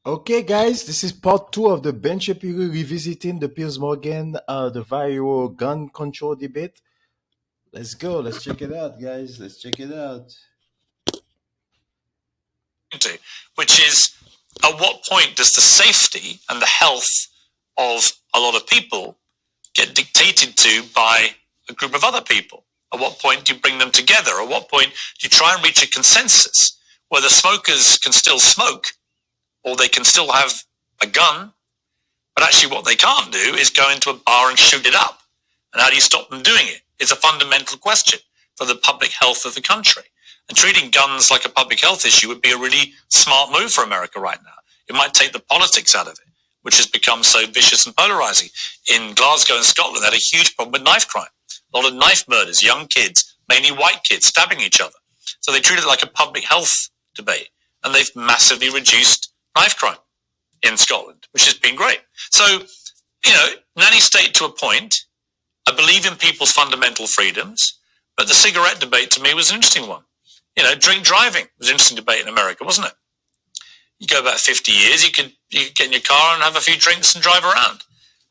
Okay, guys, this is part two of the Ben Shapiro revisiting the Piers Morgan, the viral gun control debate. Let's go. Let's check it out, guys. Let's check it out. To, which is at what point does the safety and the health of a lot of people get dictated to by a group of other people? At what point do you bring them together? At what point do you try and reach a consensus where the smokers can still smoke or they can still have a gun, but actually what they can't do is go into a bar and shoot it up? And how do you stop them doing it? It's a fundamental question for the public health of the country. And treating guns like a public health issue would be a really smart move for America right now. It might take the politics out of it, which has become so vicious and polarizing. In Glasgow and Scotland, they had a huge problem with knife crime. A lot of knife murders, young kids, mainly white kids, stabbing each other. So they treat it like a public health debate. And they've massively reduced knife crime in Scotland, which has been great. So, nanny state to a point. I believe in people's fundamental freedoms, but the cigarette debate to me was an interesting one. Drink driving was an interesting debate in America, wasn't it? You go back 50 years, you could get in your car and have a few drinks and drive around.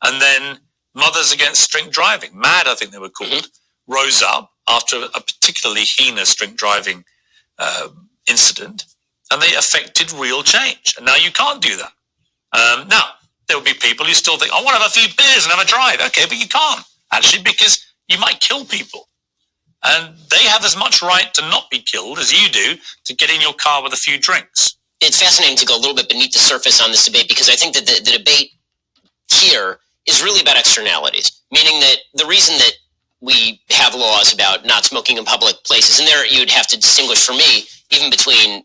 And then Mothers Against Drink Driving, MAD I think they were called, rose up after a particularly heinous drink driving incident, and they affected real change. And now you can't do that. Now, there will be people who still think, I want to have a few beers and have a drive. Okay, but you can't, actually, because you might kill people. And they have as much right to not be killed as you do to get in your car with a few drinks. It's fascinating to go a little bit beneath the surface on this debate, because I think that the debate here is really about externalities, meaning that the reason that we have laws about not smoking in public places, and there you'd have to distinguish for me even between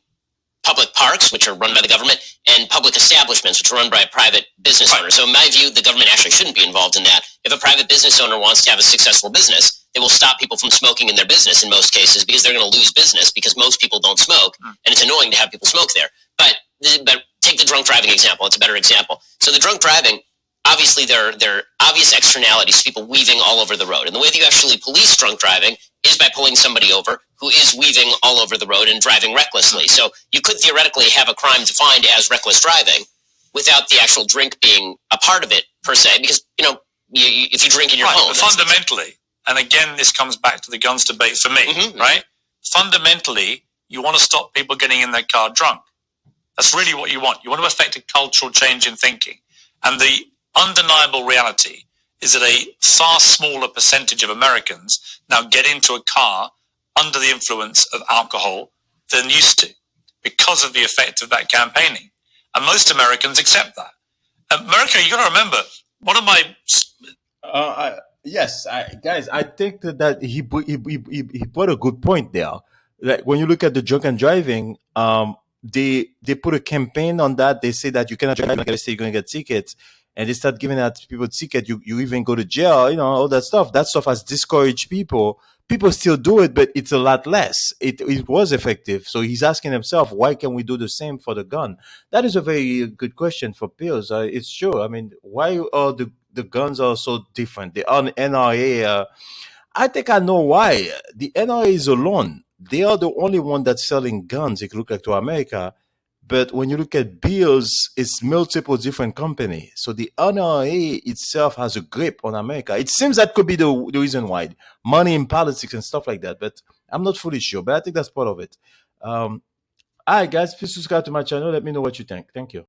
public parks, which are run by the government, and public establishments, which are run by private business owners. So in my view, the government actually shouldn't be involved in that. If a private business owner wants to have a successful business, they will stop people from smoking in their business in most cases, because they're going to lose business because most people don't smoke, and it's annoying to have people smoke there. But take the drunk driving example. It's a better example. So the drunk driving, obviously there are obvious externalities, people weaving all over the road. And the way that you actually police drunk driving is by pulling somebody over who is weaving all over the road and driving recklessly. So you could theoretically have a crime defined as reckless driving without the actual drink being a part of it per se, because, if you drink in your home. But fundamentally, and again, this comes back to the guns debate for me, right? Fundamentally, you want to stop people getting in their car drunk. That's really what you want. You want to affect a cultural change in thinking. And the undeniable reality is that a far smaller percentage of Americans now get into a car under the influence of alcohol than used to, because of the effect of that campaigning. And most Americans accept that. America, you got to remember, one of my... Guys, I think that he put a good point there. Like when you look at the drunk and driving, they put a campaign on that. They say that you cannot drive, like I say, you're going to get tickets. And they start giving out people tickets. You even go to jail, all that stuff. That stuff has discouraged people. People still do it, but it's a lot less. It was effective. So he's asking himself, why can we do the same for the gun? That is a very good question for Piers. It's true. I mean, why are the guns are so different? The NRA, I think I know why. The NRA is alone. They are the only one that's selling guns, if you look like to America. But when you look at bills, it's multiple different companies. So the NRA itself has a grip on America. It seems that could be the reason why. Money in politics and stuff like that. But I'm not fully sure. But I think that's part of it. All right, guys, please subscribe to my channel. Let me know what you think. Thank you.